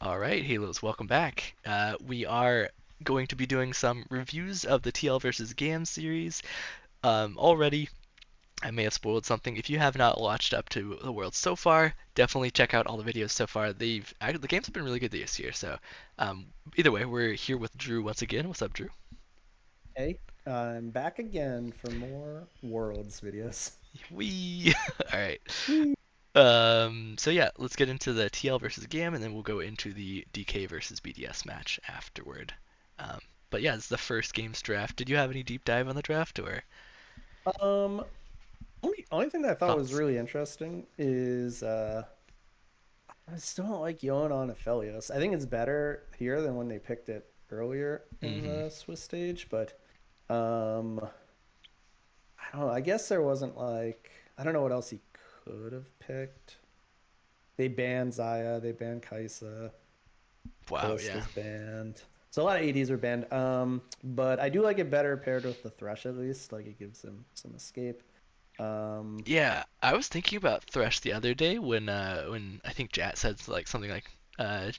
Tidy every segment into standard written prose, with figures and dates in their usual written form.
All right, Halos, welcome back. We are going to be doing some reviews of the TL versus GAM series. Already, I may have spoiled something. If you have not watched up to the world so far, definitely check out all the videos so far. The games have been really good this year. So, either way, we're here with Drew once again. What's up, Drew? Hey, I'm back again for more Worlds videos. We. All right. Whee! So yeah, let's get into the TL versus GAM, and then we'll go into the DK versus BDS match afterward. Um, but yeah, it's the first games draft. Did you have any deep dive on the draft or Um, only thing that I thought was thoughts? really interesting is I still don't like Yon on Aphelios. I think it's better here than when they picked it earlier in Mm-hmm. the Swiss stage, but um I don't know. I guess there wasn't like I don't know what else he could have picked. They banned Zaya, they banned Kaisa. Wow, yeah. Callista's banned. So a lot of ADs are banned. But I do like it better paired with the Thresh at least. Like it gives them some escape. Um, Yeah, I was thinking about Thresh the other day when I think Jat said like something like uh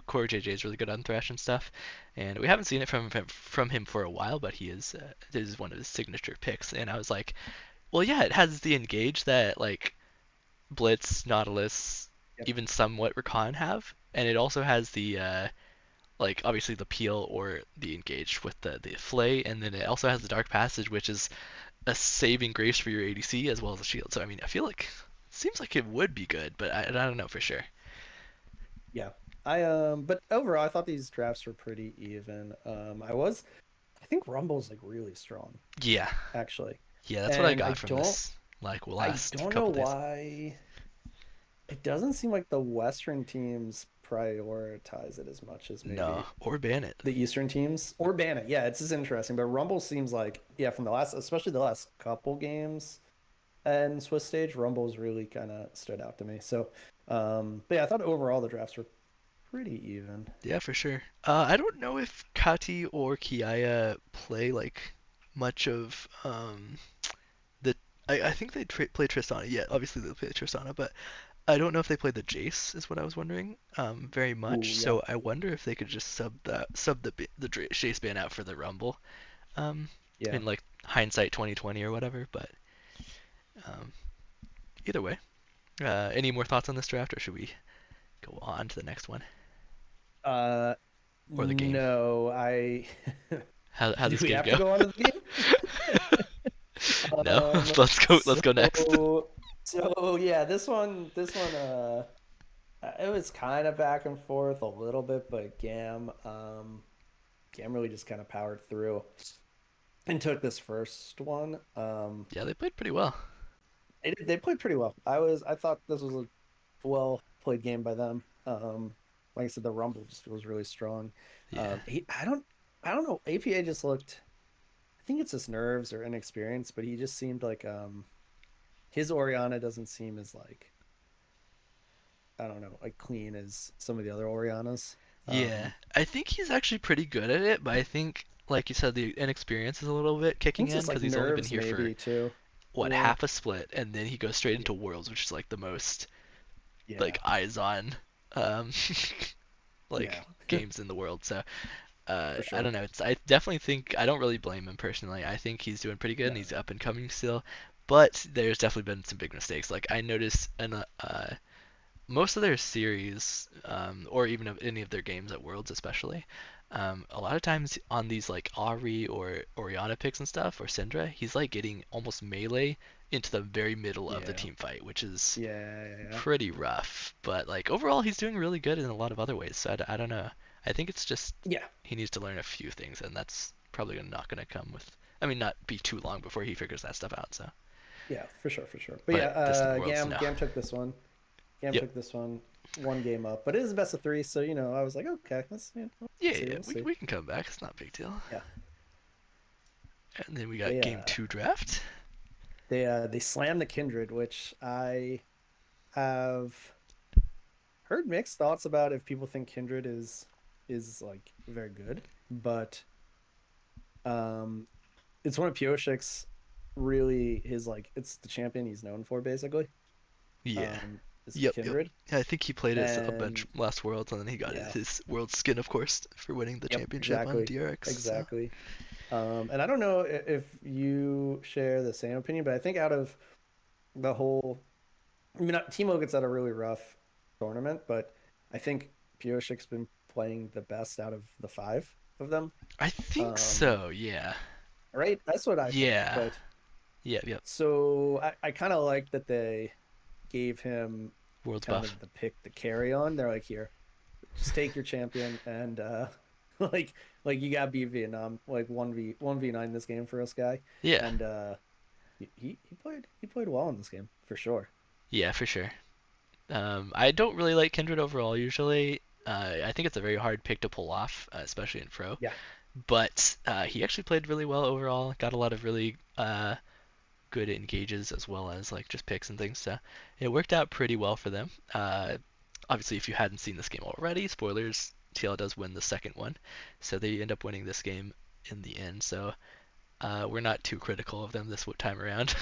Core JJ is really good on Thresh and stuff, and we haven't seen it from him for a while, but this is one of his signature picks, and I was like, well, yeah, it has the engage that like Blitz, Nautilus, yep. even somewhat Recon have, and it also has the like obviously the peel or the engage with the flay, and then it also has the dark passage, which is a saving grace for your ADC as well as a shield. So I mean, I feel like it seems like it would be good, but I don't know for sure. Yeah. But overall I thought these drafts were pretty even. I think Rumble's like really strong, Yeah, actually. yeah, that's what I And got from this like I last don't know couple days. why it doesn't seem like the Western teams prioritize it as much as No, maybe or ban it. the Eastern teams or ban it. Yeah, it's just interesting. But Rumble seems like, yeah, from the last, especially the last couple games and Swiss stage, Rumble's really kind of stood out to me. So, but yeah, I thought overall the drafts were pretty even. Yeah, for sure. I don't know if Kati or Kiaya play like much of the. I think they play Tristana. Yeah, obviously they play Tristana, but I don't know if they play the Jace, is what I was wondering, very much. Ooh, yeah, So I wonder if they could just sub the Jace ban out for the Rumble, um, yeah. in like hindsight 2020 or whatever. But um, either way, any more thoughts on this draft, or should we go on to the next one Uh, or the game? no, I. How Do this we game have go? to go on to the game? No, Um, let's go. Let's go next. so, so yeah, this one, it was kind of back and forth a little bit, but Gam really just kind of powered through and took this first one. Yeah, they played pretty well. They played pretty well. I thought this was a well played game by them. Like I said, the Rumble just was really strong. Yeah. I don't know. APA just looked. I think it's his nerves or inexperience, but he just seemed like his Oriana doesn't seem as like I don't know like clean as some of the other Orianas. Yeah, Um, I think he's actually pretty good at it, but I think, like you said, the inexperience is a little bit I kicking think it's in just because like he's only been nerves here for maybe too. what Yeah, half a split, and then he goes straight yeah, into Worlds, which is like the most yeah, like eyes on um yeah, like games in the world. So for I sure. don't know. I definitely think I don't really blame him personally. I think he's doing pretty good and No, he's up and coming still, but there's definitely been some big mistakes. Like I noticed in most of their series, or even of any of their games at Worlds, especially, a lot of times on these like Ari or Oriana picks and stuff, or Syndra, he's like getting almost melee into the very middle of the yeah, team fight, which is yeah. pretty rough. But like overall, he's doing really good in a lot of other ways. So I don't know. I think it's just Yeah, he needs to learn a few things, and that's probably not going to come with. I mean, not be too long before he figures that stuff out. So, yeah, for sure, for sure. But yeah, but this Worlds, no. Gam took this one. Gam Yep. took this one game up, but it is a best of three, so I was like, okay, we'll Yeah, see, yeah, we'll we see. we can come back. It's not a big deal. Yeah, And then we got they game uh two draft. they slammed the Kindred, which I have heard mixed thoughts about if people think Kindred is like very good, but um, it's one of Pioshik's really his like it's the champion he's known for basically. Yeah. Um, is Yep, yep. Kindred. I think he played it a bunch And last Worlds, and then he got yeah, his World skin, of course, for winning the yep, championship on exactly. DRX. So Exactly. And I don't know if you share the same opinion, but I think out of the whole, I mean, Timo gets out a really rough tournament, but I think Pioshik's been playing the best out of the five of them. I think Um, so. Yeah, right? That's what I think. yeah, But yeah, yep. so I kind of like that they gave him Worlds kind buff. of the pick to carry on. They're like, here, just take your champion and like you got to beat Vietnam like 1v9 this game for us, guy. Yeah, And he played well in this game for sure. yeah, for sure. I don't really like Kindred overall usually. I think it's a very hard pick to pull off, especially in pro. Yeah. But he actually played really well overall. Got a lot of really good engages as well as like just picks and things. So it worked out pretty well for them. Obviously, if you hadn't seen this game already, spoilers, TL does win the second one, so they end up winning this game in the end. So we're not too critical of them this time around.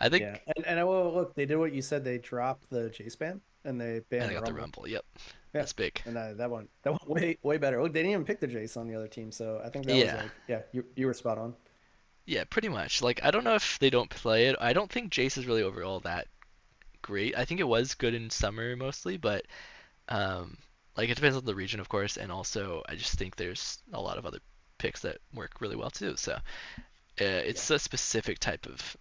I think, Yeah. And I will look, they did what you said. They dropped the J span and they and banned I the got the Rumble. Rumble. Yep, Yeah. that's big. And that went way better. Look, they didn't even pick the Jace on the other team, so I think that was Yeah, like, yeah, you were spot on. yeah, pretty much. Like I don't know if they don't play it. I don't think Jace is really overall that great. I think it was good in summer mostly, but Um, like it depends on the region, of course, and also I just think there's a lot of other picks that work really well too. So Yeah. it's a specific type of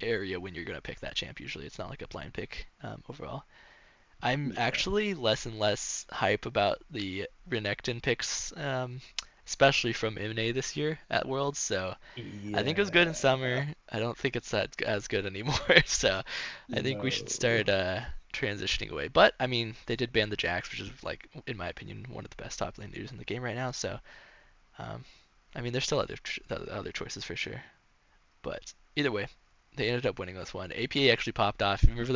area when you're gonna pick that champ. Usually, it's not like a blind pick overall. I'm Yeah. actually less and less hype about the Renekton picks, especially from Imne this year at Worlds. So I think it was good in Yeah. summer. I don't think it's that as good anymore. So I think we should No. start transitioning away. But I mean, they did ban the Jax, which is like, in my opinion, one of the best top lane leaders in the game right now. So um, I mean, there's still other choices for sure. But either way, they ended up winning this one. APA actually popped off. Remember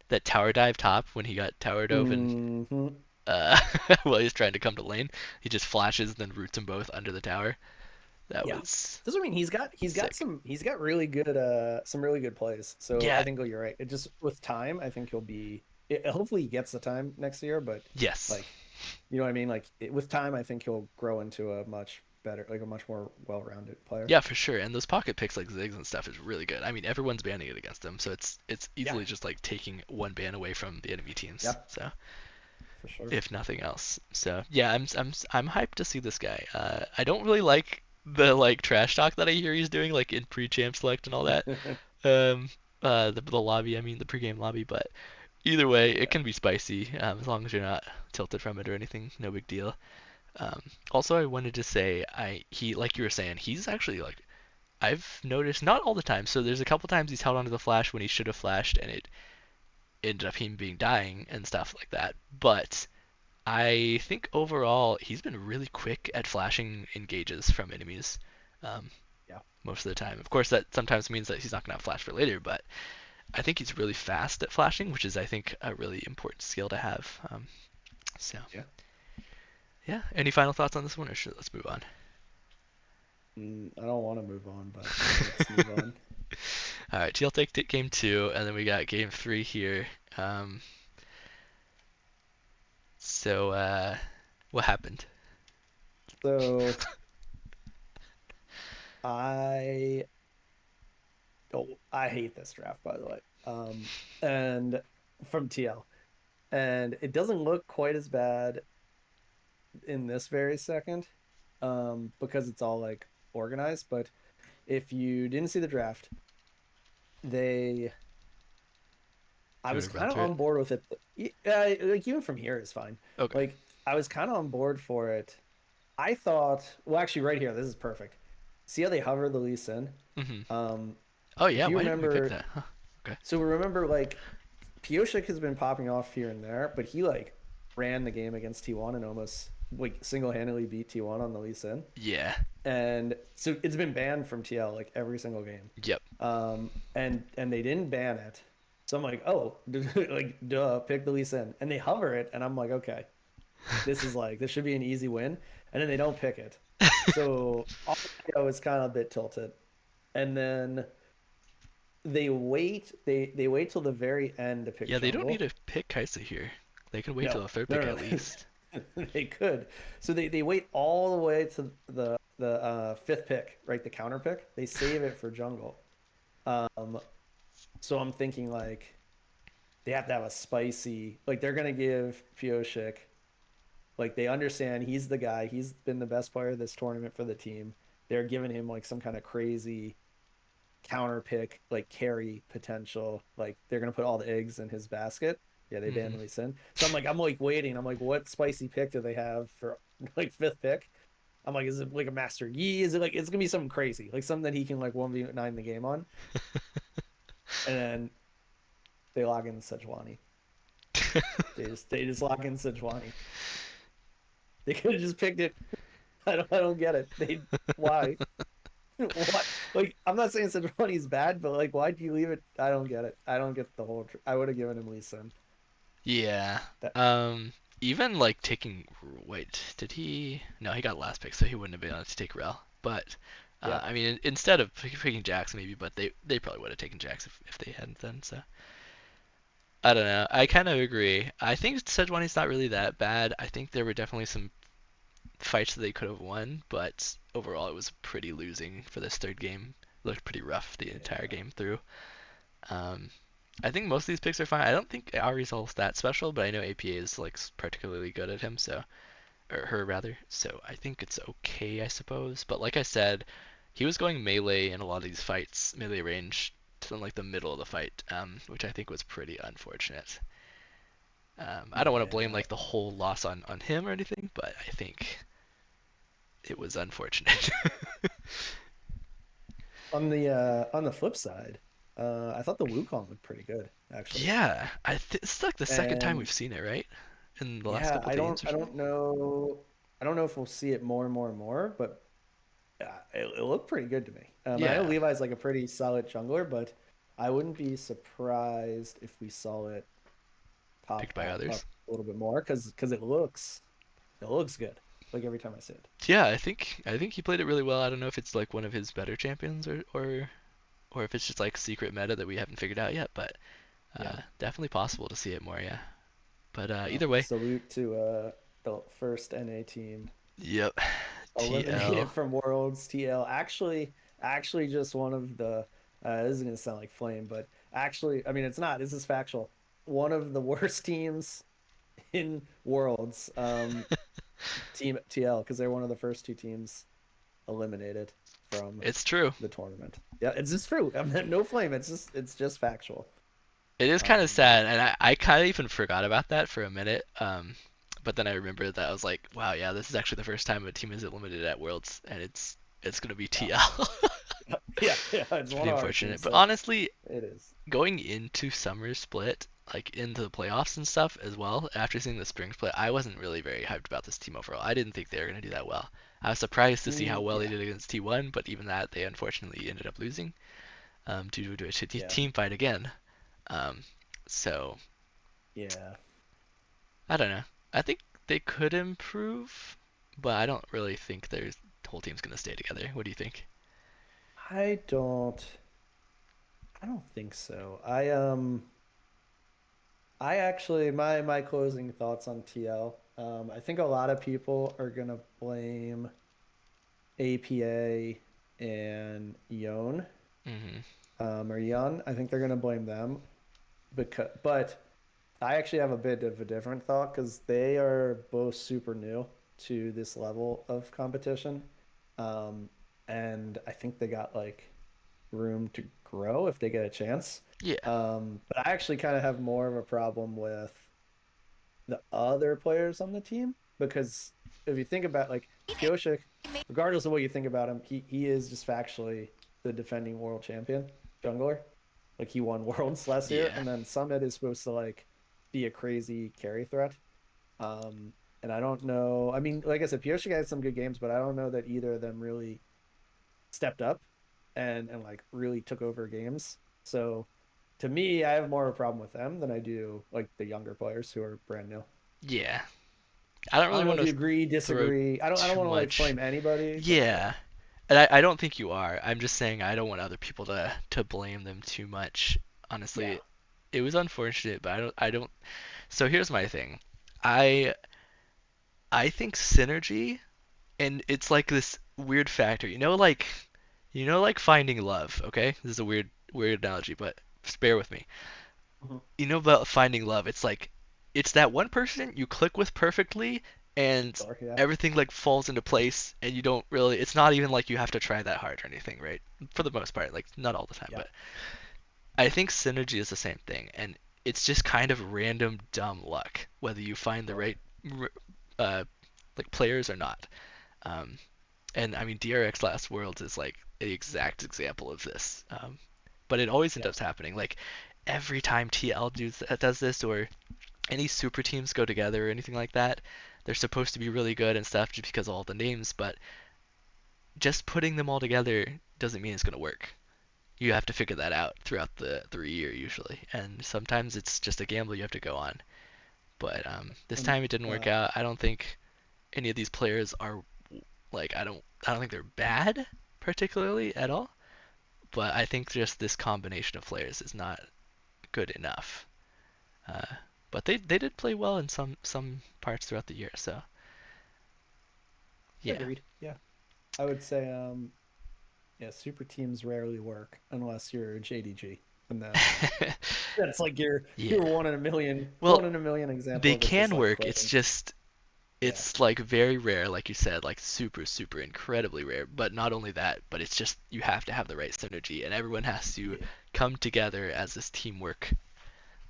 that tower dive top when he got tower dove and Hmm. uh, while he's trying to come to lane, he just flashes and then roots them both under the tower. That Yeah. was Doesn't mean sick. he's got really good some really good plays. So I Yeah. think you're right. It just with time, I think he'll be hopefully he gets the time next year, but Yes. like you know what I mean? Like with time, I think he'll grow into a much better, like a much more well-rounded player. Yeah, for sure. And those pocket picks like Ziggs and stuff is really good. I mean, everyone's banning it against them, so it's Yeah. easily just like taking one ban away from the enemy teams. Yeah, So for sure. if nothing else, so yeah, I'm hyped to see this guy. I don't really like the like trash talk that I hear he's doing like in pre-champ select and all that. Um, the lobby, I mean the pre-game lobby, but either way, it Yeah. can be spicy as long as you're not tilted from it or anything. No big deal. Also, I wanted to say, he like you were saying, he's actually like I've noticed not all the time. So there's a couple times he's held onto the flash when he should have flashed, and it ended up him being dying and stuff like that. But I think overall he's been really quick at flashing engages from enemies um, Yeah. most of the time. Of course, that sometimes means that he's not gonna have flash for later, but I think he's really fast at flashing, which is I think a really important skill to have. So Yeah. yeah, any final thoughts on this one, or should let's move on? I don't want to move on, but let's move on. All right, TL take game two, and then we got game three here. Um, so what happened? So I I hate this draft, by the way. And from TL. And it doesn't look quite as bad in this very second, because it's all like organized. But if you didn't see the draft, they I You was want to run kind of through it? on board with it. Like even from here is fine. Okay. Like I was kind of on board for it. I thought, well, actually, right here, this is perfect. See how they hover the Lee Sin? Mm-hmm. Um, Oh if yeah, you why didn't we pick remember, that? Huh. Okay. so remember, like Pioshik has been popping off here and there, but he like ran the game against T1 and almost like single-handedly beat T1 on the Lee Sin. Yeah. And so it's been banned from TL like every single game. Yep. And they didn't ban it. So I'm like, oh, like duh, pick the Lee Sin. And they hover it, and I'm like, okay, this should be an easy win. And then they don't pick it. So all I was kind of a bit tilted. And then they wait till the very end to pick Yeah, they don't need jungle. to pick Kaisa here. They can wait till No, the third no, pick no, at no. least. They could. So they wait all the way to the fifth pick, right? The counter pick. They save it for jungle. Um, so I'm thinking like they have to have a spicy, like they're gonna give Pioshik, like they understand he's the guy. He's been the best player of this tournament for the team. They're giving him like some kind of crazy counter pick, like carry potential. Like they're gonna put all the eggs in his basket. Yeah, they banned Hmm. Lee Sin. So I'm like waiting. I'm like, what spicy pick do they have for like fifth pick? I'm like, is it like a Master Yi? Is it like it's gonna be something crazy, like something that he can like 1v9 the game on? And then they log in Sejuani. They just log in Sejuani. They could have just picked it. I don't get it. They why? What? Like, I'm not saying Sejuani's bad, but like, why do you leave it? I don't get it. I don't get the whole. I would have given him Lee Sin. Yeah. That Even like taking. Wait, did he? No, he got last pick, so he wouldn't have been able to take Rel. But yeah. I mean, instead of picking Jax, maybe, but they probably would have taken Jax if they hadn't then. So I don't know. I kind of agree. I think Sejuani's not really that bad. I think there were definitely some fights that they could have won, but overall it was pretty losing for this third game. It looked pretty rough the entire Yeah. game through. Um, I think most of these picks are fine. I don't think Ari's all that special, but I know APA is like particularly good at him, so or her rather. So I think it's okay, I suppose. But like I said, he was going melee in a lot of these fights, melee range to like the middle of the fight, which I think was pretty unfortunate. I don't want to blame Yeah. like the whole loss on him or anything, but I think it was unfortunate. On the flip side, I thought the Wukong looked pretty good actually. Yeah, it's like the second time we've And seen it, right? In the last yeah, couple games or I something. don't know. I don't know if we'll see it more and more and more, but it looked pretty good to me. I know Yeah, Levi's like a pretty solid jungler, but I wouldn't be surprised if we saw it pop picked by up others. a little bit more because it looks good. Like every time I see it. Yeah, I think he played it really well. I don't know if it's like one of his better champions or if it's just like secret meta that we haven't figured out yet, but Yeah. definitely possible to see it more, yeah. But Well, either way, salute to the first NA team yep. eliminated TL. from Worlds. TL actually just one of the this is gonna sound like flame, but actually, I mean it's not. This is factual. One of the worst teams in Worlds, Team TL, because they're one of the first two teams eliminated from It's true. the tournament. Yeah, it's just true. I mean, no flame. It's just factual. It is kind of Um, sad, and I kind of even forgot about that for a minute. But then I remembered that I was like, wow, yeah, this is actually the first time a team is eliminated at Worlds, and it's gonna be yeah, TL. yeah, yeah. It's It's one pretty of our teams, unfortunate. But so honestly, it is. going into summer split, like into the playoffs and stuff as well, after seeing the spring split, I wasn't really very hyped about this team overall. I didn't think they were gonna do that well. I was surprised to see how well they Yeah, did against T1, but even that they unfortunately ended up losing due to a shitty yeah, team fight again. Um, so yeah. I don't know. I think they could improve, but I don't really think the whole team's gonna stay together. What do you think? I don't. I don't think so. I actually my closing thoughts on TL. I think a lot of people are gonna blame APA and Yon, Hmm. or Yon. I think they're gonna blame them but I actually have a bit of a different thought because they are both super new to this level of competition. Um, and I think they got like room to grow if they get a chance. Yeah. But I actually kind of have more of a problem with the other players on the team because if you think about like Pyosik, regardless of what you think about him, he is just factually the defending world champion jungler. Like he won worlds last year, Yeah. and then Summit is supposed to like be a crazy carry threat. Um, and I don't know. I mean, like I said, Pyosik had some good games, but I don't know that either of them really stepped up and like really took over games. So to me, I have more of a problem with them than I do like the younger players who are brand new. Yeah. I don't I really don't know want if you to agree, throw disagree. I don't too want to like much. flame anybody, but yeah. Yeah. And I don't think you are. I'm just saying I don't want other people to blame them too much. Yeah. Honestly, it was unfortunate, but I don't. So here's my thing. I I think synergy, and it's like this weird factor. Like finding love, okay? This is a weird analogy, but just bear with me. Mhm. About finding love, it's like it's that one person you click with perfectly and Sure, yeah. everything like falls into place and you don't really it's not even like you have to try that hard or anything, right? For the most part, like not all the time, Yeah. but I think synergy is the same thing and it's just kind of random dumb luck whether you find the Sure. right uh like players or not. Um and I mean DRX Last Worlds is like the exact example of this. But it always ends Yeah. up happening. Like every time TL does this or any super teams go together or anything like that, they're supposed to be really good and stuff just because of all the names, but just putting them all together doesn't mean it's going to work. You have to figure that out throughout the year usually, and sometimes it's just a gamble you have to go on. But this And time it didn't work out. I don't think any of these players are like I don't think they're bad particularly at all, but I think just this combination of players is not good enough. Uh, but they did play well in some parts throughout the year, so yeah. agreed. Yeah. I would say yeah, super teams rarely work unless you're JDG. And that's like Yeah. your one in a million, Well, one in a million example they of it just can like work. It's clicking. just Yeah. it's like very rare, like you said, like super incredibly rare. But not only that, but it's just you have to have the right synergy, and everyone has to Yeah. come together as this teamwork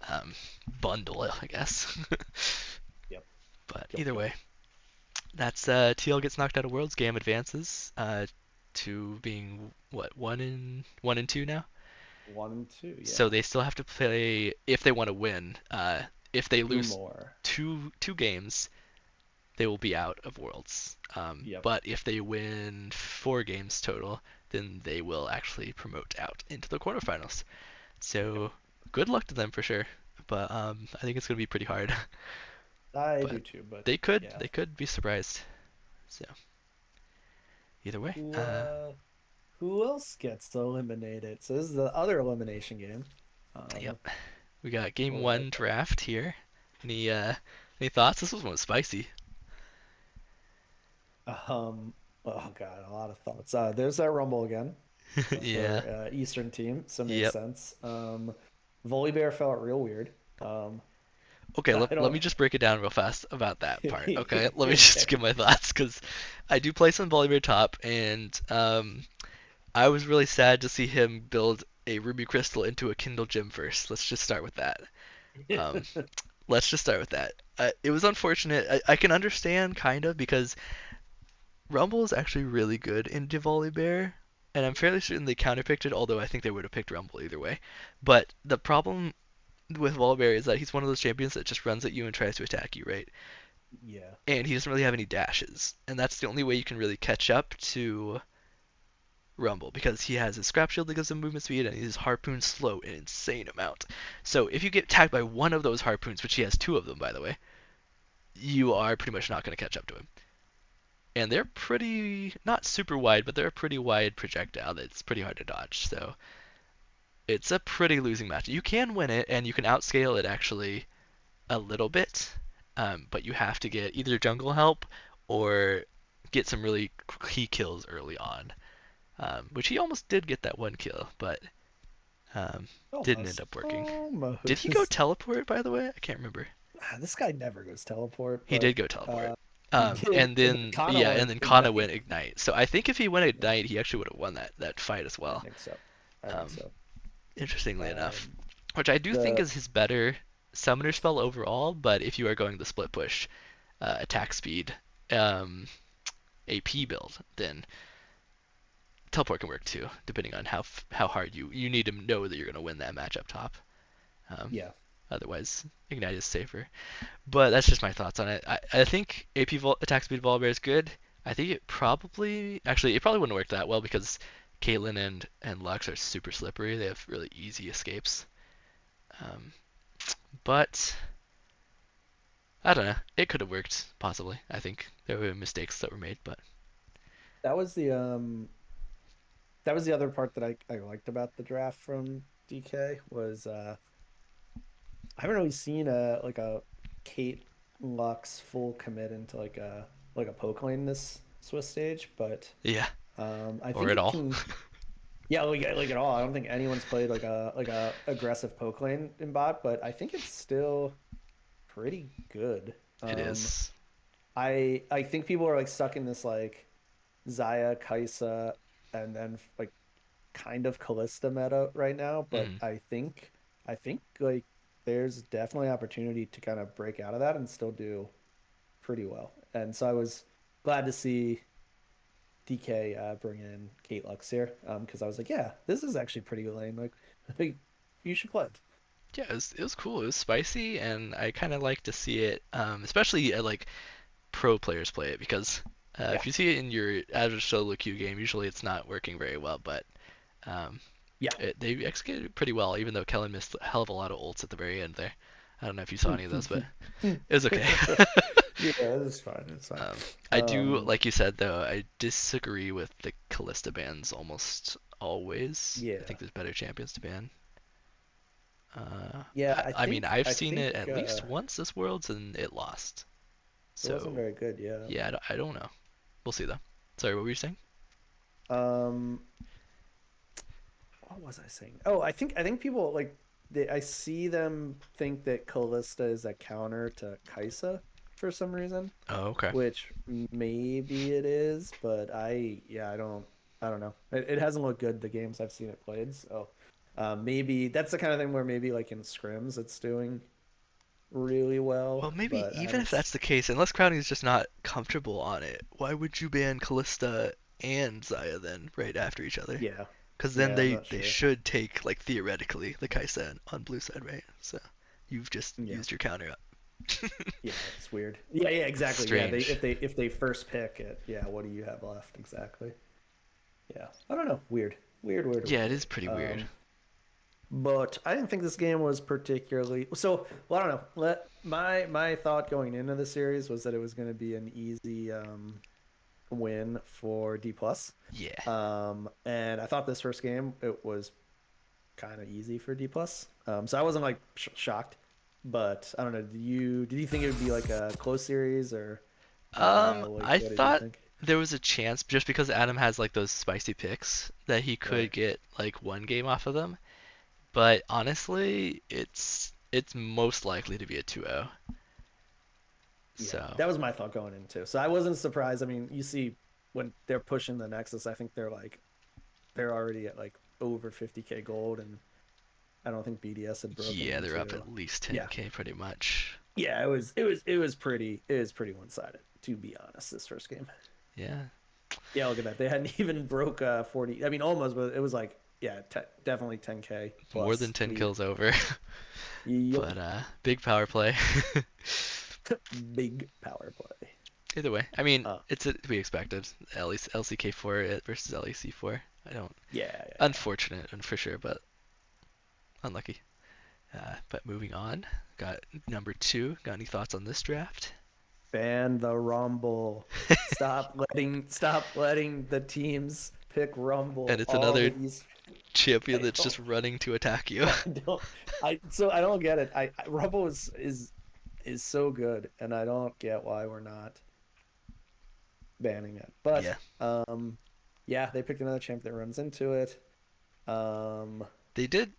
um, bundle, I guess. Yep. But Yep. either Yep. way, that's TL gets knocked out of Worlds. Game advances to being what one and two now. One and two. So Yeah. they still have to play if they want to win. If they Two lose more. two games, they will be out of Worlds. Yep. But if they win 4 games total, then they will actually promote out into the quarterfinals. Yep. So good luck to them for sure. But I think it's gonna be pretty hard. I do But too, but they could yeah. they could be surprised. So either way, Who who else gets eliminated? So this is the other elimination game. yep. Um, We got game what one draft here. Any uh any thoughts? This one was spicy. oh God, a lot of thoughts. There's that Rumble again Yeah. for Eastern team, so it makes Yep. sense. Volibear felt real weird. Okay, I let don't. me just break it down real fast about that part. Okay, let me just Okay. give my thoughts because I do play some Bolívar top, and I was really sad to see him build a Ruby Crystal into a Kindle Gem first. Let's just start with that. Um, let's just start with that. It was unfortunate. I can understand kind of because Rumble is actually really good in Volibear, and I'm fairly certain they counterpicked it. Although I think they would have picked Rumble either way. But the problem with Volibear is that he's one of those champions that just runs at you and tries to attack you, right? Yeah. And he doesn't really have any dashes, and that's the only way you can really catch up to Rumble because he has his scrap shield that gives him movement speed and his harpoons slow an insane amount. So if you get attacked by one of those harpoons, which he has 2 of them by the way, you are pretty much not going to catch up to him. And they're pretty not super wide, but they're a pretty wide projectile that's pretty hard to dodge. So it's a pretty losing match. You can win it and you can outscale it actually a little bit, but you have to get either jungle help or get some really key kills early on. Which he almost did get that one kill, but didn't end Almost. up working. Did he go Almost. teleport, by the way? I can't remember. This guy never goes teleport, He did but go teleport. he did, And and then then Kana yeah, and went then Kana ignite. went ignite. So I think if he went Yeah, ignite, he actually would have won that fight as I well. think so. I think Um, so. interestingly enough, Um, which I do think the is his better summoner spell overall. But if you are going the split push, attack speed, um, AP build, then teleport can work too, depending on how hard you need to know that you're gonna win that match up top. Um, yeah, Otherwise, ignite is safer. But that's just my thoughts on it. I think attack speed Volibear is good. I think it probably wouldn't work that well because Caitlyn and Lux are super slippery. They have really easy escapes. Um, but I don't know. It could have worked possibly. I think there were mistakes that were made, but that was the that was the other part that I liked about the draft from DK was I haven't really seen a Kate Lux full commit into like a poke lane this Swiss stage, but Yeah, I or think at it all. can. Yeah, like at all. I don't think anyone's played like a aggressive poke lane in bot, but I think it's still pretty good. It is. I think people are like stuck in this like Zaya, Kaisa, and then like kind of Callista meta right now, but Mhm. I think like there's definitely opportunity to kind of break out of that and still do pretty well. And so I was glad to see DK bring in Kate Lux here because I was like, yeah, this is actually pretty lame. Like, I think you should play it. Yeah, it was cool. It was spicy, and I kind of like to see it, especially like pro players play it because Yeah, if you see it in your average solo queue game, usually it's not working very well. But um, yeah. they executed it pretty well, even though Kellen missed a hell of a lot of ults at the very end there. I don't know if you saw any of those, but it was okay. Yeah, it's fine. It's fine. I do, Um, like you said though, I disagree with the Callista bans almost always. I yeah, think there's better champions to ban. yeah. I I mean, think I've I seen think it at least once this Worlds and it lost. it wasn't So very good. Yeah. yeah, I don't know. We'll see though. Sorry, what were you saying? Um, what was I saying? Oh, I think people like I see them think that Callista is a counter to Kaisa for some reason, Oh, okay. which maybe it is, but yeah, I don't know. It hasn't looked good the games I've seen it played, so maybe that's the kind of thing where maybe like in scrims it's doing really well, Well, maybe but I even haven't. if that's the case, unless Crowning is just not comfortable on it, why would you ban Callista and Xayah then right after each other? Yeah, Because then yeah, I'm they not they sure. should take like theoretically the Kai'Sa on blue side, right? So you've just Yeah. used your counter up. Yeah, it's weird. Yeah, yeah, exactly. Yeah, they Strange. if they first pick it, yeah, what do you have left exactly? Yeah, I don't know. Weird, weird, weird, Yeah, weird, it is weird. pretty weird. But I didn't think this game was particularly so. Well, I don't know. My thought going into the series was that it was going to be an easy win for D plus. Yeah. And I thought this first game it was kind of easy for D plus. So I wasn't like shocked, but I don't know. Did you think it would be like a close series or like I what did you thought think? there was a chance just because Adam has like those spicy picks that he could Right. get like one game off of them. But honestly, it's most likely to be a 2-0. Yeah, So, that was my thought going into. So I wasn't surprised. I mean, you see when they're pushing the Nexus, I think they're already at like over 50K gold, and I don't think BDS had broken yeah, they're up into. at least Yeah, 10k pretty much. yeah, it was pretty one-sided to be honest. This first game. Yeah, Yeah, look at that. They hadn't even broke 40. I mean, almost, but it was like yeah, definitely 10K more than plus 10 lead. kills over. Yep, But big power play. big power play. Either way, I mean, Uh, it's to be expected. At least LCK4 versus LEC4. I don't. yeah, yeah, yeah. Unfortunate, and for sure, but unlucky. But moving on, got number two. Got any thoughts on this draft? Ban the Rumble. Stop letting the teams pick And Rumble. it's All another the East. champion I that's don't. just running to attack you. I don't. I don't get it. Rumble is so good, and I don't get why we're not banning it. But Yeah, yeah, they picked another champ that runs into it. Um, they did.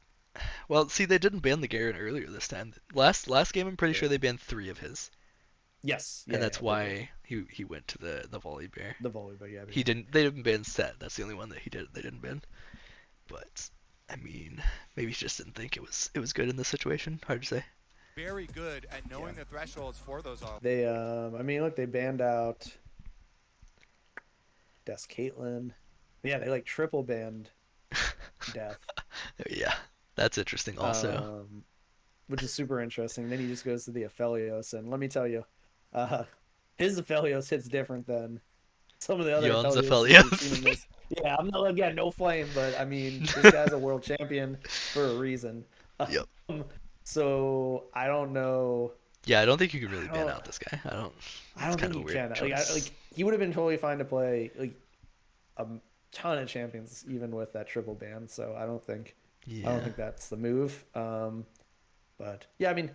Well, see, they didn't ban the Garen earlier this time. Last game, I'm pretty yeah. sure they banned three of his, Yes, and yeah, that's yeah, they did. why he went to the volley bear. The volleyball, yeah, He yeah. didn't. They didn't ban set. That's the only one that he did. They didn't ban. But I mean, maybe he just didn't think it was good in this situation. Hard to say. Very good at Yeah. knowing the thresholds for those all. I mean, look, they banned out Des Caitlyn. Yeah, they like triple banned Death, Yeah, that's interesting. Also, um, which is super interesting. Then he just goes to the Aphelios, and let me tell you, uh, his Aphelios hits different than some of the other Yon's Aphelios we've seen Aphelios. in this. Yeah, I'm not again no flame, but I mean this guy's a world champion for a reason. Yep. Um, so I don't know. Yeah, I don't think you can really I ban don't. out this guy. I don't. I It's don't kind think of a you weird can. choice. Like he would have been totally fine to play a ton of champions even with that triple ban. So I don't Yeah. think that's the move. But yeah, I mean,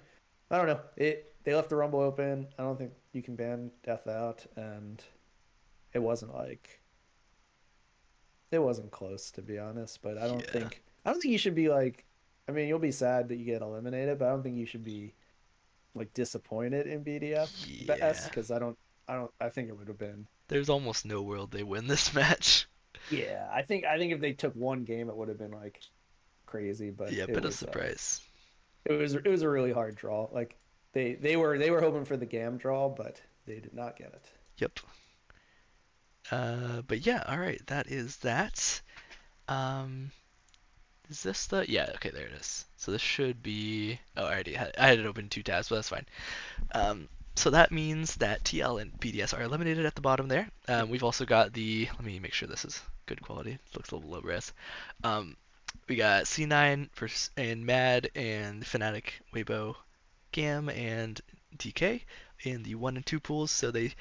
I don't know. They left the Rumble open. I don't think you can ban Death out, and it wasn't like it wasn't close to be honest. But Yeah. I don't think you should be like. I mean, you'll be sad that you get eliminated, but I don't think you should be like disappointed in BDF best Yeah. because I think it would have been. There's almost no world they win this match. Yeah, I think if they took one game, it would have been like crazy, but Yeah, bit of surprise. it was a really hard draw. Like they were hoping for the GAM draw, but they did not get it. Yep. But yeah, all right, that is that. Um, is this the? Yeah, okay, there it is. So this should be. Oh, I had it open in two tabs, but that's fine. So that means that TL and BDS are eliminated at the bottom there. We've also got the. Let me make sure this is good quality. It looks a little low res. Um, we got C9 and Mad and Fnatic, Weibo, Gam, and DK in the 1 and 2 pools. So they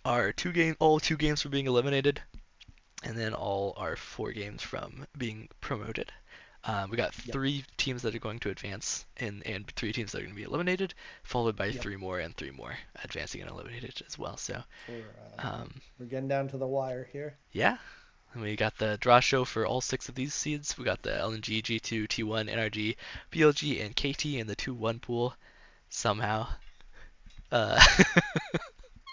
are all 2 games from being eliminated, and then all are 4 games from being promoted. We got Yep. 3 teams that are going to advance and 3 teams that are going to be eliminated, followed by Yep. 3 more and 3 more advancing and eliminated as well. So, We're getting down to the wire here. yeah. And we got the draw show for all 6 of these seeds. We got the LNG, G2, T1, NRG, BLG, and KT in the 2-1 pool somehow. Uh,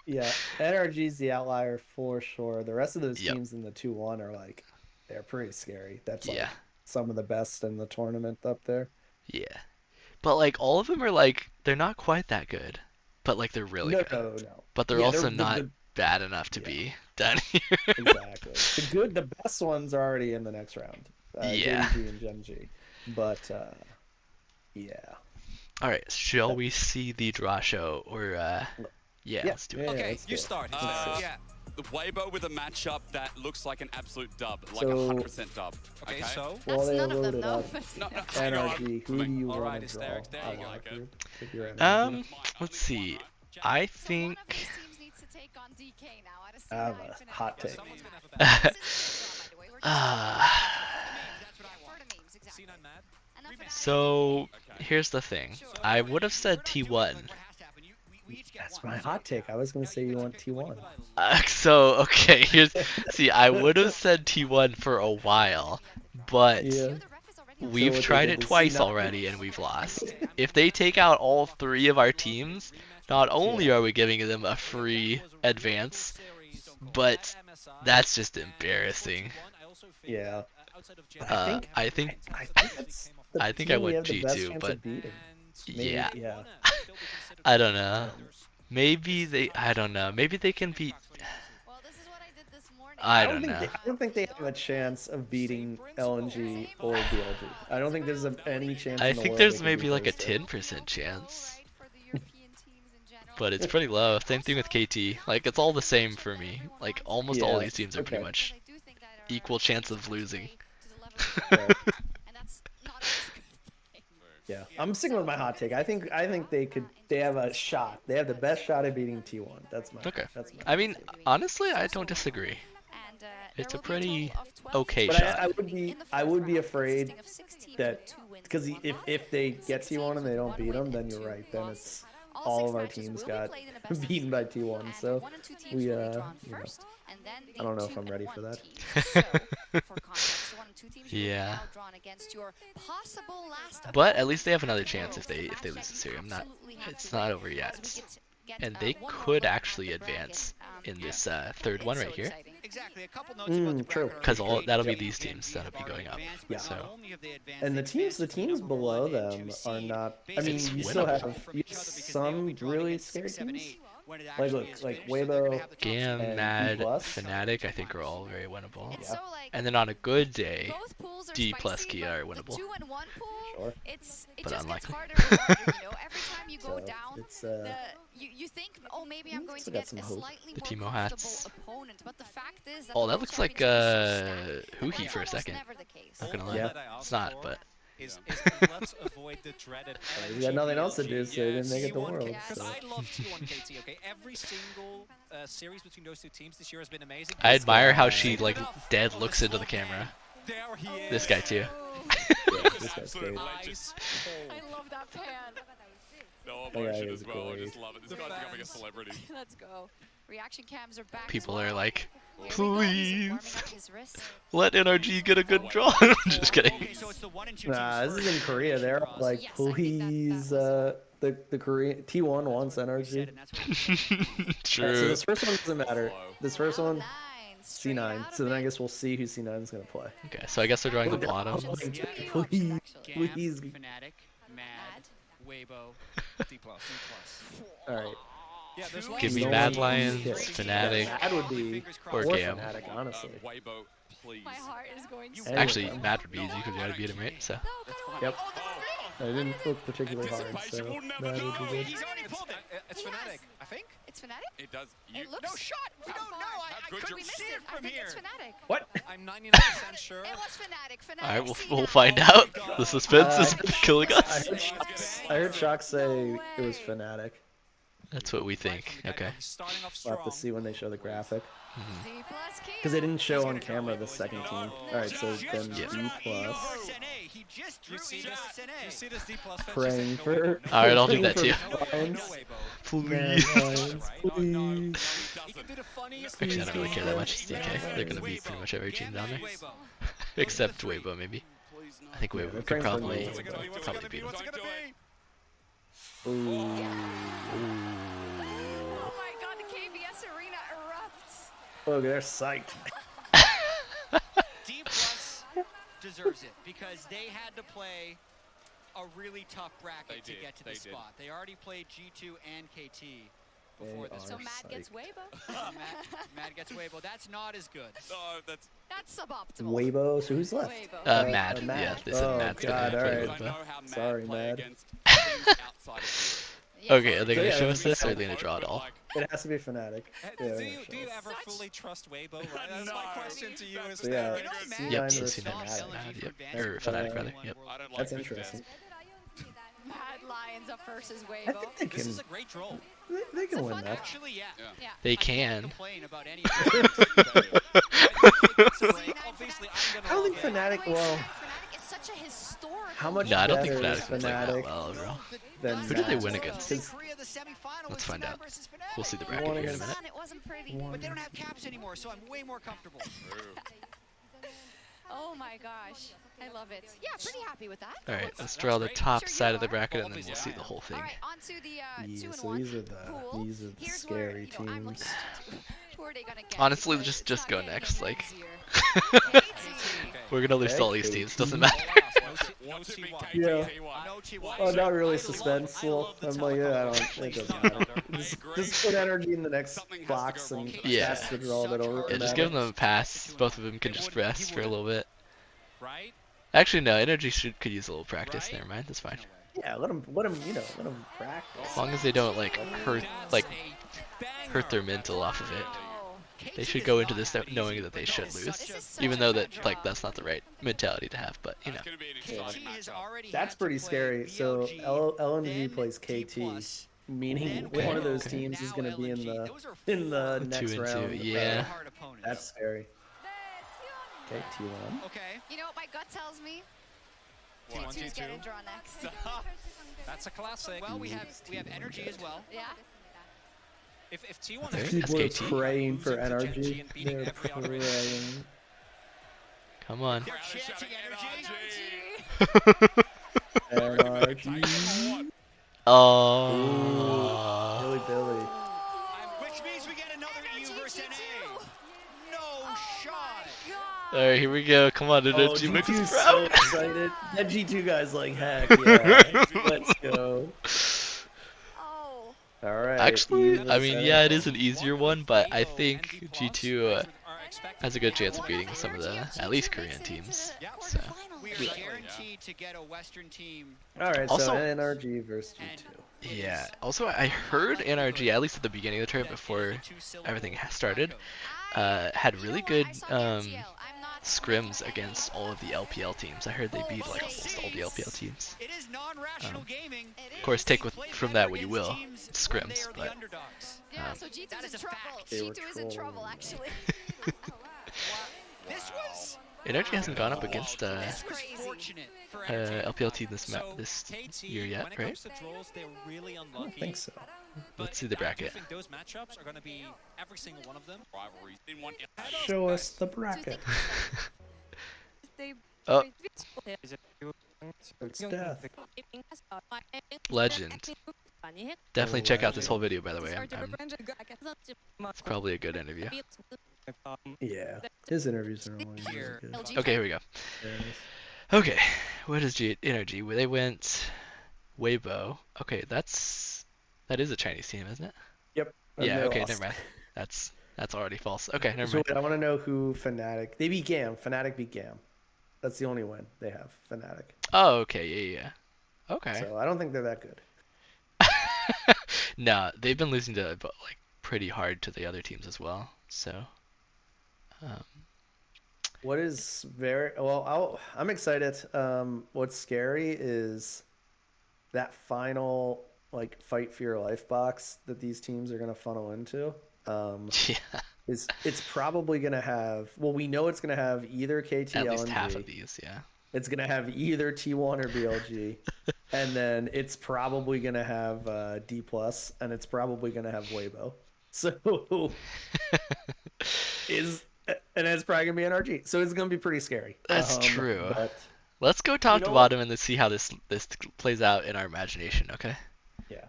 Yeah, NRG's the outlier for sure. The rest of those yep. teams in the 2-1 are like they're pretty scary. That's like Yeah. some of the best in the tournament up there. Yeah. But like all of them are like they're not quite that good, but like they're really No, good. no, no. But they're Yeah, also they're not the bad enough to yeah, be done here. exactly. The best ones are already in the next round. Yeah. JDG and Gen G. But yeah. All right. Shall we That's see the draw show or yeah, yeah, let's do it. yeah, Okay, let's do you it. start. Let's Yeah. The Weibo with a matchup that looks like an absolute dub, like So- 100% dub. Okay, so While That's they none of them, loaded though. up, No, no, I know, NRG, who do you All want right, to it's draw there, there out you of go. that group if you're Let's see. I think So one of these teams needs to take on DK now out of I have C9 a Fnatic hot versus take. someone's gonna have a Mad. bad This isn't a draw, by the way. We're just That's what I for want. the memes, exactly. C9 mad. And then Fnatic so. Okay. Here's the thing. Sure. I would have said T1. That's my hot take. I was gonna say you want T1. So okay, here's see. I would have said T1 for a while, but Yeah. we've what they tried did it to twice C9 already and we've lost. If they take out all 3 of our teams, not only are we giving them a free advance, but that's just embarrassing. Yeah. I think I think that's the I think I team we would have the best G2, chance but of beating. Maybe, yeah. yeah. I don't know. Maybe I don't know. Maybe they can beat. Well, this is what I did this morning. I don't know. I don't think they have a chance of beating LNG or BLG. I don't think there's any chance. I in the think world there's they can maybe beat like a those two. 10% chance, Right, for the European teams in general. but it's pretty low. Same thing with KT. Like it's all the same for me. Like almost all Yeah, these teams are pretty okay. much Because I do think that equal chance of losing. to the level Right. and that's not always a good thing. Yeah, I'm sticking with my hot take. I think they have a shot. They have the best shot at beating T1. That's my Okay. That's my. I mean, honestly, I don't disagree. And, It's there a will be pretty total of 12 okay teams But shot. I would be in the first afraid round, consisting of 6 teams that with 2 wins because and 1 if loss, they 6 get T1 and they teams don't with beat 1 them, win then and you're 2 right. Then losses. it's All all 6 of our matches teams will be got played in a best of beaten by 3, T1. and So 1 and 2 teams we will be drawn you know. first, and then the I don't know if 2 I'm ready and for 1 that. teams. So, for context, 1 and 2 teams will be Yeah. now drawn against your possible last But at opponent least they have in another the chance world. if So they match lose that this you series. absolutely have It's to not win. over As yet. we get And they one more could look at actually the advance bracket, in this third it's one so right here. exciting. Exactly. A couple notes about the True. bracket Because already. that'll be Yep. these teams that'll be going up. Yeah. So And the teams below them are not. I mean, It's you still winnable. have some really scary teams. Like look, like Weibo, Gam, and Mad, D+. Fnatic, I think are all very winnable. It's Yeah. so like And then on a good day, both pools are D plus spicy, Key but are the winnable. 2 and 1 pool, Sure. it But just unlikely. gets harder and harder. You know, every time you go So down, it's you think, oh, maybe I'm going to still got get some a hope. slightly The more Teemo comfortable hats. opponent, but the fact is that Oh, the that World looks like Championship is so stacked that Hooky that's for a almost second. never the case. Not gonna lie. Yeah. It's not, but is let's avoid the dreaded You got nothing else to do, LNG so you didn't make it the T1 world. Because So. I love T1 KT. Okay, every single series between those two teams this year has been amazing. I admire how guy. she like dead looks into the camera. There he is. This guy too. Yeah, He's this an guy's absolute great. legend. Ice cold. I love that pan. No guy emotion is as well. I great. just love it. This The guy's becoming a fans. celebrity. Let's go. Reaction cams are back. as People well. are like, Here we go. He's warming please up his wrist. let NRG get a good draw. Just kidding. Okay, so it's the 1 and 2 Nah, teams this is in first. Korea. They're Draws. like, Yes, I think that please, was, the Korean T1 wants That's what we energy. said, and that's what we said. So True. this first one doesn't matter. This first Now one, nine, straight C9. out So of then I it. guess we'll see who C9 is gonna play. Okay, so I guess they're drawing the Oh, bottom. no. Just Yeah, three please. options, actually. Please. Fnatic, Mad, Mad. Weibo, D+. All right. Yeah, there's Give me No Mad one Lions, can hit. Fnatic, That would be or more Gam. Fnatic, honestly. Weibo, please. My heart is going so. Anyway. Actually, Mad would be easy because you gotta beat him, right? So. No, come on. Yep. Oh, I didn't look particularly hard, so Anticipation will never that would be die. good. He's already pulled it. It's He has. Fnatic, I think. it's Fnatic? It does. You, It looks. No shot. We How don't far? know. How I good could We you're- missed see it. it I from think here. it's Fnatic. What? I'm 99% sure. It was Fnatic. Fnatic. Alright, we'll C9. find out. The suspense is Uh, killing us. I heard Shock say it was Fnatic. That's what we think. Okay. He's starting off We'll have strong. to see when they show the graphic. D plus Q. Because they didn't show on camera the second team. Alright, so then Yeah. B plus. He just drew You see his this? shot. You see this D+? Praying for. Alright, I'll do praying that for too. Lions. Please. Lions, No, please. He can do the funniest Actually, I don't thing. really care that much. It's DK. They're gonna beat pretty much every team down there. Except Weibo, maybe. Please, no. I think Yeah, Weibo they're could praying for probably, Weibo. What's it gonna be? What's it probably gonna beat be? him. What's it gonna be? Ooh. Oh my god, the KBS arena erupts. Look, they're psyched. D+ deserves it because they had to play a really tough bracket They to did, get to they this did. spot. They already played G2 and KT before They this. So are one. Mad gets psyched. Weibo. Mad gets Weibo. That's not as good. No, that's. That's suboptimal. Weibo. So who's left? Weibo. Mad. Mad. Yeah, they said Oh, Mad's God, gonna play alright. I Weibo. know how Mad Sorry, play Mad. against teams outside of Yeah. Okay, are they So gonna yeah, show that's us this or are like- they gonna draw it all? It has to be Fnatic. Yeah, Do you sure. ever Such- fully trust Weibo? Right? That's No. my question to you. Is So yeah, you know, C9 Yep, so versus C9 Fnatic. versus Mad, yep. Or Fnatic, rather, yep. I don't like That's this interesting. death. Mad Lions up versus I Weibo. think they This can. is a great draw. They can a win fun that. Actually, yeah. Yeah. They I can't can. complain about any I Obviously, I'm don't think gonna. Fnatic. Well, Fnatic is such a historical. how much No, I don't think better is Fnatic's been playing that Fnatic well overall. than Who did they Mad? win against? Because Let's find out. We'll see the One bracket here in a against- minute. It wasn't pretty. But they don't have caps anymore, so I'm way more comfortable. Oh my gosh. I love it. Yeah, pretty happy with that. Alright, let's draw the top Sure you side of the are. bracket and then we'll see the whole thing. All right, on to the Yeah, 2 and so 1 these are the pool. Here's scary where, you know, I'm teams. looking at who are they gonna get? Honestly, because just it's go not getting next, any like. easier. We're gonna lose all these Okay. teams, doesn't matter. What's it be? Yeah. No T1. Oh, not really I suspenseful. love the I'm like, yeah, I don't. telecom It doesn't calendar. matter. I Just, agree. just put energy in the next Something has to box go wrong and for the Yeah. pass the draw that'll Yeah, ruin just that. give them a pass. Both of them can just rest for a little bit. Right? Actually, no, Energy could use a little practice. Right? Never mind, that's fine. Yeah, let them, you know, let them practice. As long as they don't like hurt, like Banger. hurt their mental off of it. Oh. They should go into this knowing that they should This lose, is such even a though good that like draw. that's not the right mentality to have. But you know, That's gonna be an Yeah. exciting KT has matchup. already That's had to pretty play scary. So BLG, LNG then plays T+, KT, meaning then one of those Okay. teams is now going to be in LNG. the Those are in the four next 2 and 2, round. yeah. hard opponents. That's scary. Okay, T1. Okay. You know what my gut tells me? One, T2's T2. gonna draw next. That's a classic. Well, we have energy as well. Yeah. If T1 Okay, has People are SKT. praying for losing to Gen G energy. and beating They're every other praying. come on. They're chanting energy. Energy. Oh. Billy Billy. Which means we get another EU versus NA. No Oh shot. God. Alright, here we go. Come on, Oh, Energy, make G2's us so proud. excited. That G2 guy's like, heck yeah. Let's go. Oh. Alright. Actually, EU I mean, versus yeah, it NA. is an easier one, but I think G2 has a good chance of beating some of the at least Korean teams. So. We are Yeah. guaranteed to get a Western team. Alright, Also- so NRG versus G2. Yeah. Also, I heard NRG, at least at the beginning of the tournament before everything started, had really good scrims against all of the LPL teams. I heard they beat like Both almost all the LPL teams. teams. It is non-rational gaming. Of course, take They play from better that what you against will. teams It's when they scrims, are the but underdogs. Yeah, so G2 That is is in a trouble. fact. They were G2 is in trouble, trolling. actually. This was Energy hasn't gone up against this was Crazy. fortunate for Entertainment. LPL team this So this KT, year when yet, it right? comes to draws, they're really I unlucky. don't think so. But Let's see the I bracket. do think those matchups are going to be every single one of them. Rivalries. Didn't want Show us the bracket. Oh, It's death. legend. Definitely check out this whole video, by the way. It's probably a good interview. Yeah, his interviews are always really Here. good. LG Okay, here we go. Okay, what is Energy? They went Weibo. Okay, that is a Chinese team, isn't it? Yep. and Yeah. they Okay, lost. never mind. That's already false. Okay, never So mind. wait, I want to know who Fnatic. They beat Gam. Fnatic beat Gam. That's the only win they have. Fnatic. Oh, okay, yeah. Okay. So I don't think they're that good. No, they've been losing to like pretty hard to the other teams as well. So, um, What is very well? I'm excited. What's scary is that final like fight for your life box that these teams are gonna funnel into. yeah, It's probably gonna have. Well, we know it's gonna have either KT at least LNG. half of these, yeah. It's gonna have either T1 or BLG, and then it's probably gonna have D plus, and it's probably gonna have Weibo. So and it's probably gonna be NRG. So it's gonna be pretty scary. That's true. But Let's go top You to know what? bottom and let's see how this plays out in our imagination. Okay. yeah,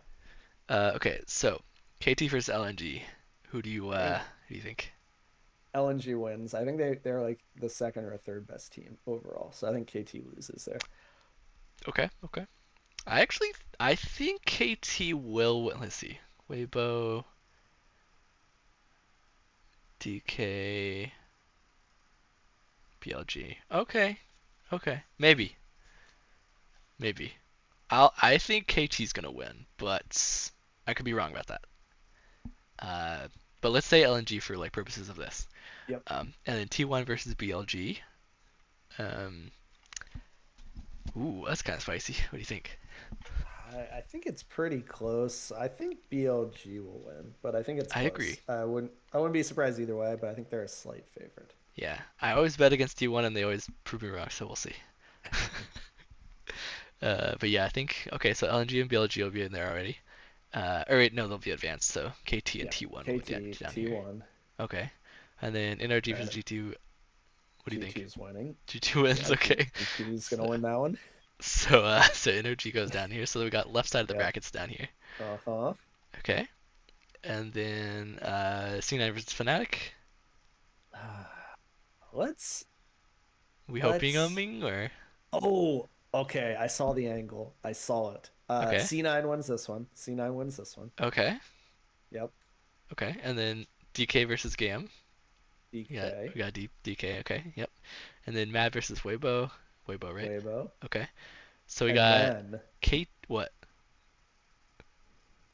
Okay. So KT versus LNG. Who do you think? LNG wins. I think they're like the second or third best team overall. So I think KT loses there. Okay. Okay. I think KT will win. Let's see. Weibo, DK, BLG. Okay. Okay. Maybe. I think KT's gonna win, but I could be wrong about that. But let's say LNG for like purposes of this. Yep. And then T1 versus BLG. Um, ooh, that's kind of spicy. What do you think? I think it's pretty close. I think BLG will win, but I think it's close. I agree. I wouldn't be surprised either way, but I think they're a slight favorite. Yeah, I always bet against T1 and they always prove me wrong, so we'll see. But yeah, I think okay. So LNG and BLG will be in there already. Or wait, no, they'll be advanced. So KT and T1 will KT, get down here. T1. Okay, and then NRG versus G2. What do you think? G2's winning. G2 wins. Yeah, Okay. G2's gonna win that one. So Energy goes down here. So we got left side of the Yeah. brackets down here. Uh-huh. Okay. And then C9 versus Fnatic. Let's. We Let's- hoping oming or Oh, okay. I saw the angle. I saw it. Okay. C9 wins this one. C9 wins this one. okay. Yep. Okay. And then DK versus Gam. DK. We got DK. Okay. Yep. And then Mad versus Weibo. Weibo, right? Weibo. Okay. So we And got Kate. What?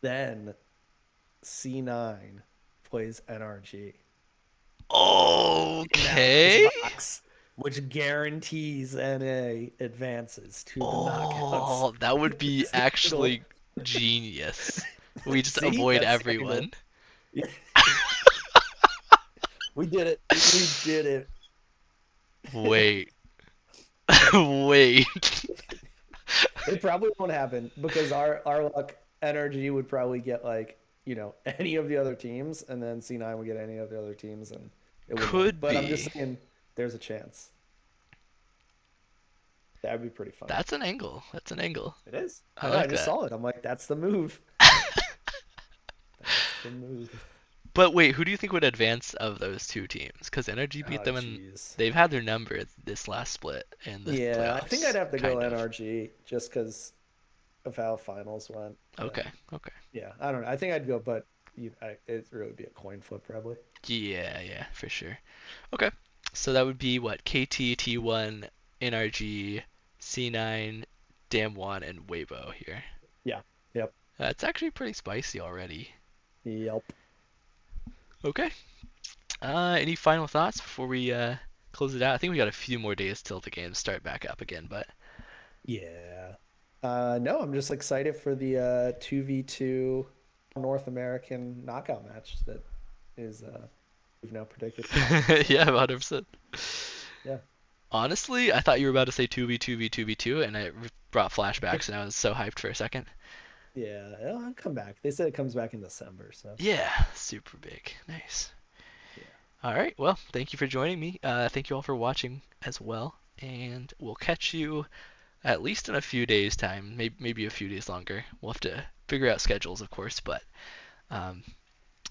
then C9 plays NRG. Okay. In that box, which guarantees NA advances to the Oh, knockouts. that would be That's the angle. actually genius. We just See? avoid That's the everyone. angle. Yeah. We did it. We did it. Wait. Wait. It probably won't happen because our luck NRG would probably get like, any of the other teams, and then C9 would get any of the other teams, and it would. Could But I'm be. just saying, there's a chance. That would be pretty fun. That's an angle. That's an angle. It is. I I know, like I just that. saw it. I'm like, that's the move. That's the move. But wait, who do you think would advance of those two teams? Because Energy beat Oh, them and jeez. they've had their number this last split in the Yeah, I think I'd have to go kind of. NRG just because of how finals went. Okay, okay. Yeah, I don't know. I think I'd go, but it'd really be a coin flip probably. Yeah, for sure. Okay, so that would be what? KT, T1, NRG, C9, Damwon, and Weibo here. Yeah. Yep. It's actually pretty spicy already. Yep. Okay. Any final thoughts before we close it out? I think we got a few more days till the games start back up again, but Yeah. No, I'm just excited for the 2v2 North American knockout match that is we've now predicted. yeah, 100%. Yeah. Honestly, I thought you were about to say 2v2v 2v2, and it brought flashbacks, and I was so hyped for a second. Yeah, it'll come back. They said it comes back in December, so Yeah, super big. Nice. yeah. All right, well, thank you for joining me. Thank you all for watching as well, and we'll catch you at least in a few days' time, maybe a few days longer. We'll have to figure out schedules, of course, but um,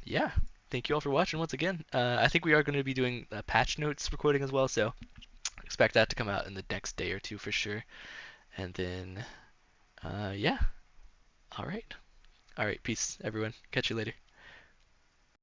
yeah, thank you all for watching once again. I think we are going to be doing a patch notes recording as well, so expect that to come out in the next day or two for sure. And then, yeah, all right. All right, peace, everyone. Catch you later.